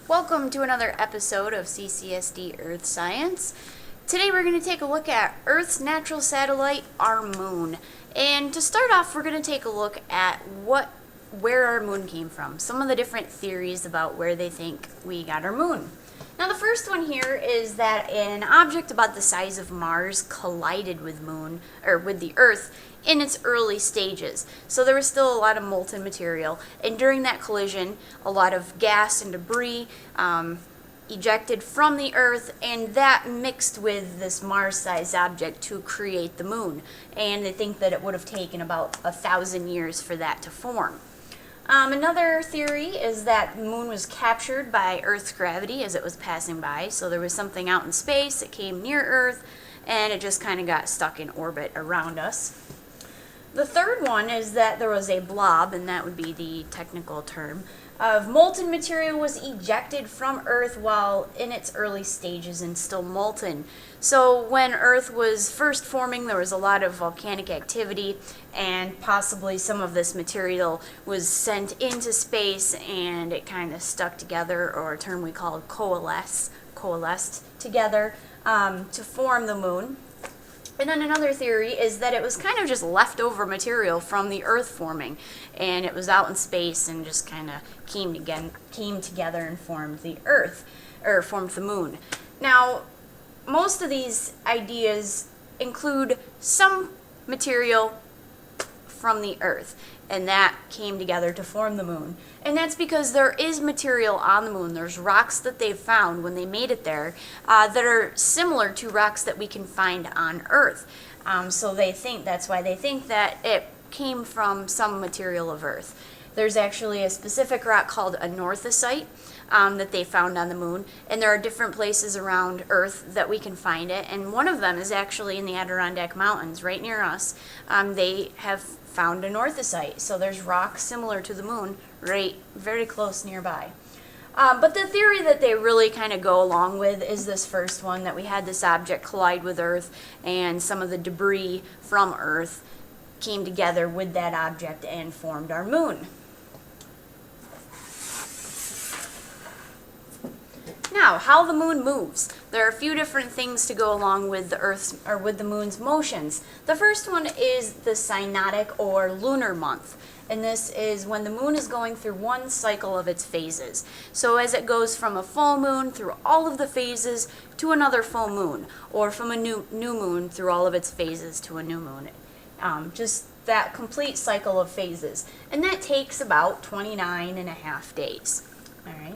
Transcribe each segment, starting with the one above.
Welcome to another episode of CCSD Earth Science. Today we're going to take a look at Earth's natural satellite, our moon. And to start off, we're going to take a look at where our moon came from. Some of the different theories about where they think we got our moon. Now the first one here is that an object about the size of Mars collided with the Earth in its early stages. So there was still a lot of molten material, and during that collision, a lot of gas and debris ejected from the Earth, and that mixed with this Mars-sized object to create the moon. And they think that it would have taken about 1,000 years for that to form. Another theory is that the moon was captured by Earth's gravity as it was passing by. So there was something out in space, it came near Earth, and it just kind of got stuck in orbit around us. The third one is that there was a blob, and that would be the technical term, of molten material was ejected from Earth while in its early stages and still molten. So when Earth was first forming, there was a lot of volcanic activity, and possibly some of this material was sent into space and it kind of stuck together, or a term we call coalesced together to form the moon. And then another theory is that it was kind of just leftover material from the Earth forming, and it was out in space and just kind of came together and formed the Earth, or formed the moon. Now, most of these ideas include some material from the Earth, and that came together to form the moon. And that's because there is material on the moon. There's rocks that they've found when they made it there that are similar to rocks that we can find on Earth. So that's why they think that it came from some material of Earth. There's actually a specific rock called anorthosite that they found on the moon, and there are different places around Earth that we can find it, and one of them is actually in the Adirondack Mountains right near us. They have found anorthosite, so there's rocks similar to the moon right very close nearby. But the theory that they really kind of go along with is this first one, that we had this object collide with Earth, and some of the debris from Earth came together with that object and formed our moon. Now, how the moon moves. There are a few different things to go along with the moon's motions. The first one is the synodic or lunar month. And this is when the moon is going through one cycle of its phases. So as it goes from a full moon through all of the phases to another full moon, or from a new moon through all of its phases to a new moon. Just that complete cycle of phases. And that takes about 29.5 days. All right.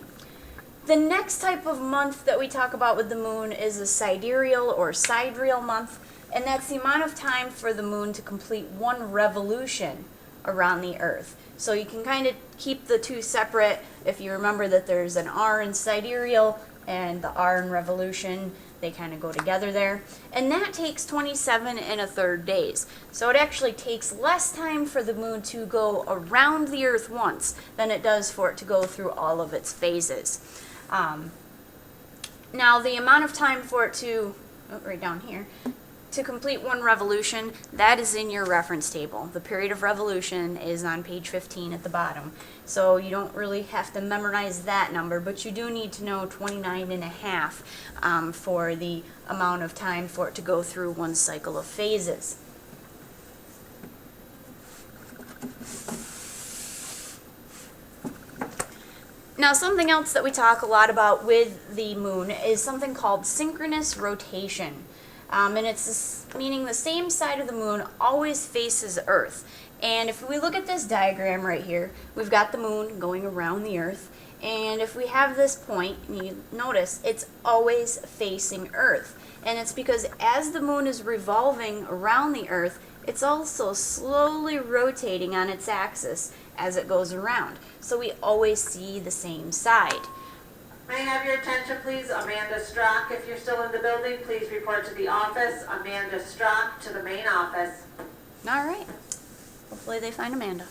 The next type of month that we talk about with the moon is a sidereal or sidereal month, and that's the amount of time for the moon to complete one revolution around the Earth. So you can kind of keep the two separate if you remember that there's an R in sidereal and the R in revolution. They kind of go together there. And that takes 27.3 days. So it actually takes less time for the moon to go around the Earth once than it does for it to go through all of its phases. Now the amount of time for it to, right down here, to complete one revolution, that is in your reference table. The period of revolution is on page 15 at the bottom. So you don't really have to memorize that number, but you do need to know 29.5 for the amount of time for it to go through one cycle of phases. Now, something else that we talk a lot about with the moon is something called synchronous rotation. And it's meaning the same side of the moon always faces Earth. And if we look at this diagram right here, we've got the moon going around the Earth. And if we have this point, and you notice, it's always facing Earth. And it's because as the moon is revolving around the Earth, it's also slowly rotating on its axis as it goes around. So we always see the same side. May I have your attention, please? Amanda Strock, if you're still in the building, please report to the office. Amanda Strock to the main office. All right. Hopefully they find Amanda.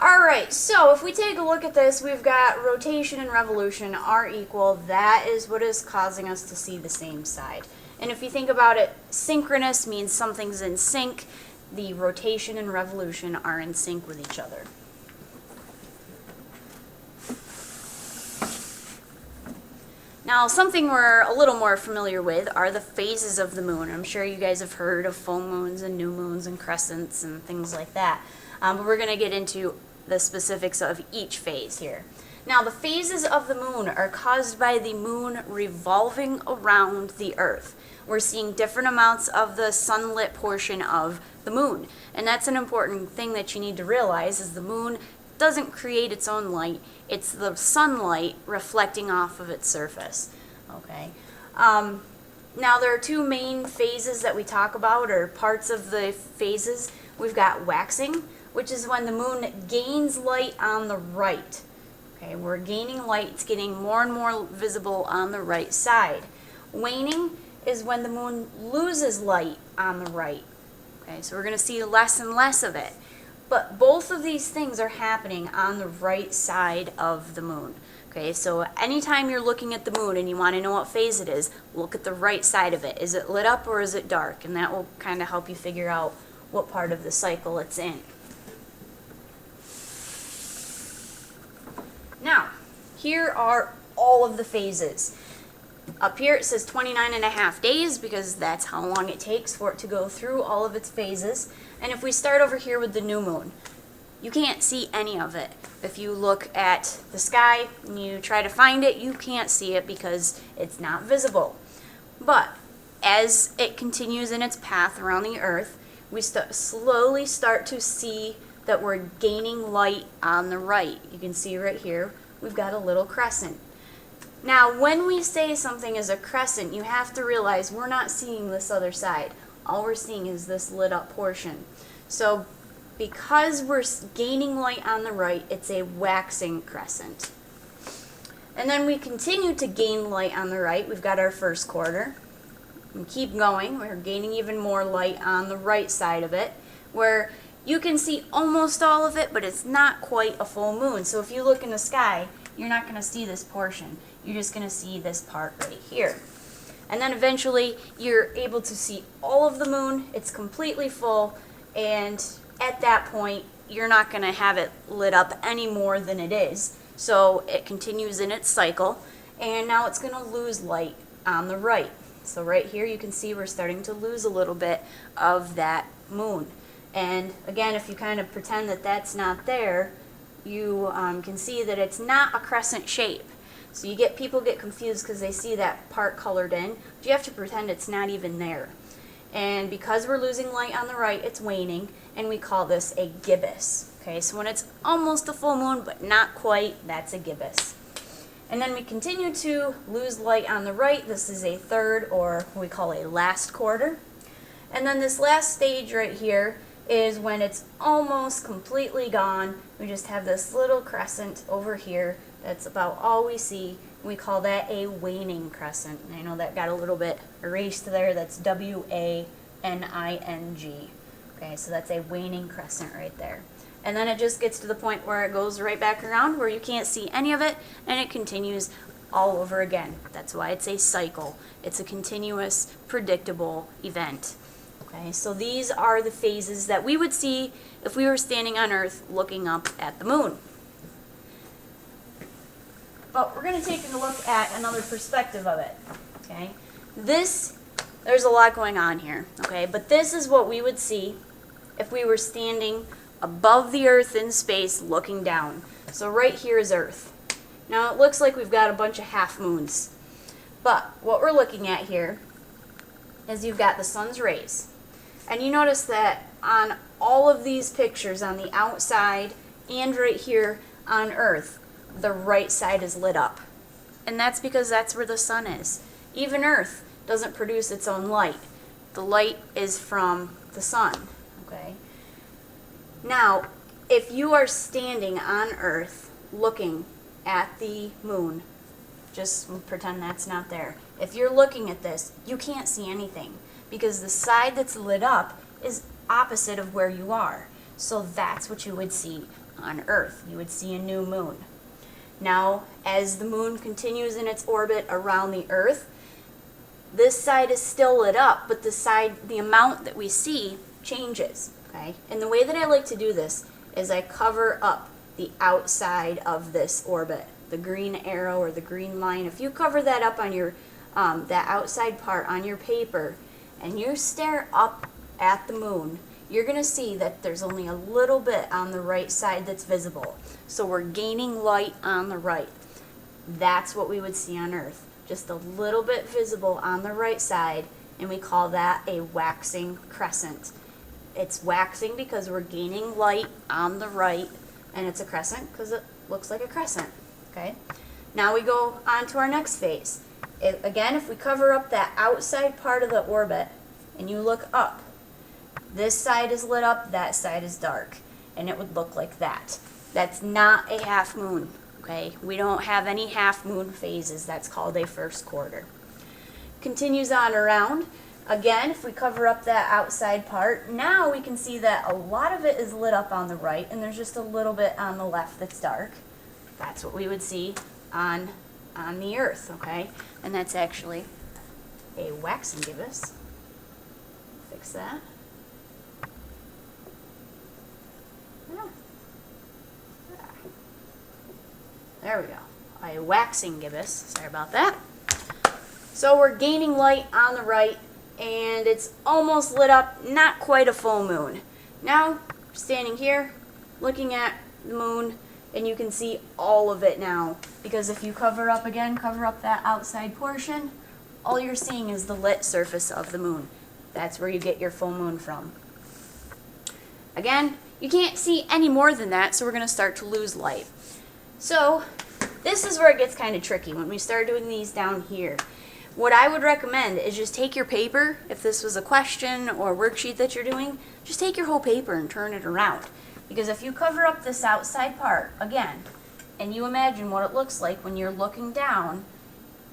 All right, so if we take a look at this, we've got rotation and revolution are equal. That is what is causing us to see the same side. And if you think about it, synchronous means something's in sync. The rotation and revolution are in sync with each other. Now, something we're a little more familiar with are the phases of the moon. I'm sure you guys have heard of full moons and new moons and crescents and things like that. But we're going to get into the specifics of each phase here. Now, the phases of the moon are caused by the moon revolving around the Earth. We're seeing different amounts of the sunlit portion of the moon. And that's an important thing that you need to realize is the moon doesn't create its own light. It's the sunlight reflecting off of its surface. Okay. Now there are two main phases that we talk about, or parts of the phases. We've got waxing, which is when the moon gains light on the right. Okay, we're gaining light, it's getting more and more visible on the right side. Waning is when the moon loses light on the right. Okay, so we're going to see less and less of it. But both of these things are happening on the right side of the moon. Okay, so anytime you're looking at the moon and you want to know what phase it is, look at the right side of it. Is it lit up or is it dark? And that will kind of help you figure out what part of the cycle it's in. Now, here are all of the phases. Up here it says 29.5 days because that's how long it takes for it to go through all of its phases. And if we start over here with the new moon, you can't see any of it. If you look at the sky and you try to find it, you can't see it because it's not visible. But as it continues in its path around the Earth, we slowly start to see that we're gaining light on the right. You can see right here, we've got a little crescent. Now, when we say something is a crescent, you have to realize we're not seeing this other side. All we're seeing is this lit up portion. So, because we're gaining light on the right, it's a waxing crescent. And then we continue to gain light on the right. We've got our first quarter. We keep going. We're gaining even more light on the right side of it, where you can see almost all of it, but it's not quite a full moon. So if you look in the sky, you're not going to see this portion. You're just going to see this part right here. And then eventually you're able to see all of the moon. It's completely full, and at that point you're not going to have it lit up any more than it is. So it continues in its cycle, and now it's going to lose light on the right. So right here you can see we're starting to lose a little bit of that moon. And again, if you kind of pretend that that's not there, you can see that it's not a crescent shape. So people get confused because they see that part colored in, but you have to pretend it's not even there. And because we're losing light on the right, it's waning, and we call this a gibbous. Okay, so when it's almost a full moon, but not quite, that's a gibbous. And then we continue to lose light on the right. This is a third, or what we call a last quarter. And then this last stage right here is when it's almost completely gone. We just have this little crescent over here. That's about all we see. We call that a waning crescent. And I know that got a little bit erased there. That's W-A-N-I-N-G. Okay, so that's a waning crescent right there. And then it just gets to the point where it goes right back around where you can't see any of it, and it continues all over again. That's why it's a cycle. It's a continuous, predictable event. Okay, so these are the phases that we would see if we were standing on Earth looking up at the moon. But we're going to take a look at another perspective of it. Okay, there's a lot going on here. Okay, but this is what we would see if we were standing above the Earth in space looking down. So right here is Earth. Now it looks like we've got a bunch of half moons. But what we're looking at here is you've got the sun's rays. And you notice that on all of these pictures on the outside and right here on Earth, the right side is lit up. And that's because that's where the sun is. Even Earth doesn't produce its own light. The light is from the sun. Okay? Now, if you are standing on Earth looking at the moon, just pretend that's not there. If you're looking at this, you can't see anything because the side that's lit up is opposite of where you are. So that's what you would see on Earth. You would see a new moon. Now, as the moon continues in its orbit around the Earth, this side is still lit up, but the amount that we see changes. Okay? And the way that I like to do this is I cover up the outside of this orbit, the green arrow or the green line, if you cover that up on your, that outside part on your paper, and you stare up at the moon, you're going to see that there's only a little bit on the right side that's visible. So we're gaining light on the right. That's what we would see on Earth. Just a little bit visible on the right side, and we call that a waxing crescent. It's waxing because we're gaining light on the right, and it's a crescent because it looks like a crescent. Okay. Now we go on to our next phase. Again, if we cover up that outside part of the orbit, and you look up, this side is lit up, that side is dark, and it would look like that. That's not a half moon, okay? We don't have any half moon phases. That's called a first quarter. Continues on around. Again, if we cover up that outside part, now we can see that a lot of it is lit up on the right, and there's just a little bit on the left that's dark. That's what we would see on the Earth, okay? And that's actually a waxing gibbous. Fix that. There we go. A waxing gibbous. Sorry about that. So we're gaining light on the right, and it's almost lit up, not quite a full moon. Now, standing here, looking at the moon, and you can see all of it now. Because if you cover up that outside portion, all you're seeing is the lit surface of the moon. That's where you get your full moon from. Again, you can't see any more than that, so we're going to start to lose light. So, this is where it gets kind of tricky when we start doing these down here. What I would recommend is just take your paper, if this was a question or worksheet that you're doing, just take your whole paper and turn it around. Because if you cover up this outside part, again, and you imagine what it looks like when you're looking down,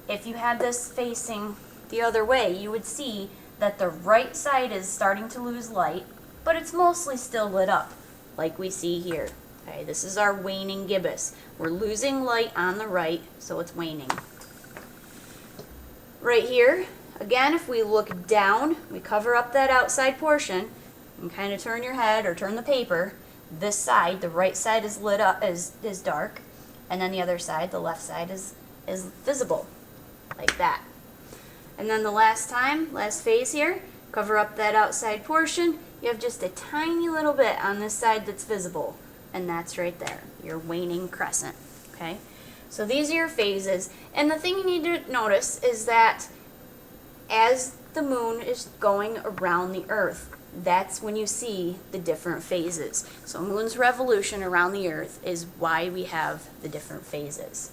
if you had this facing the other way, you would see that the right side is starting to lose light, but it's mostly still lit up, like we see here. Okay, this is our waning gibbous. We're losing light on the right, so it's waning. Right here, again, if we look down, we cover up that outside portion, and kind of turn your head or turn the paper. This side, the right side is lit up, is dark, and then the other side, the left side, is visible, like that. And then the last phase here, cover up that outside portion. You have just a tiny little bit on this side that's visible. And that's right there, your waning crescent, okay? So these are your phases, and the thing you need to notice is that as the moon is going around the Earth, that's when you see the different phases. So moon's revolution around the Earth is why we have the different phases.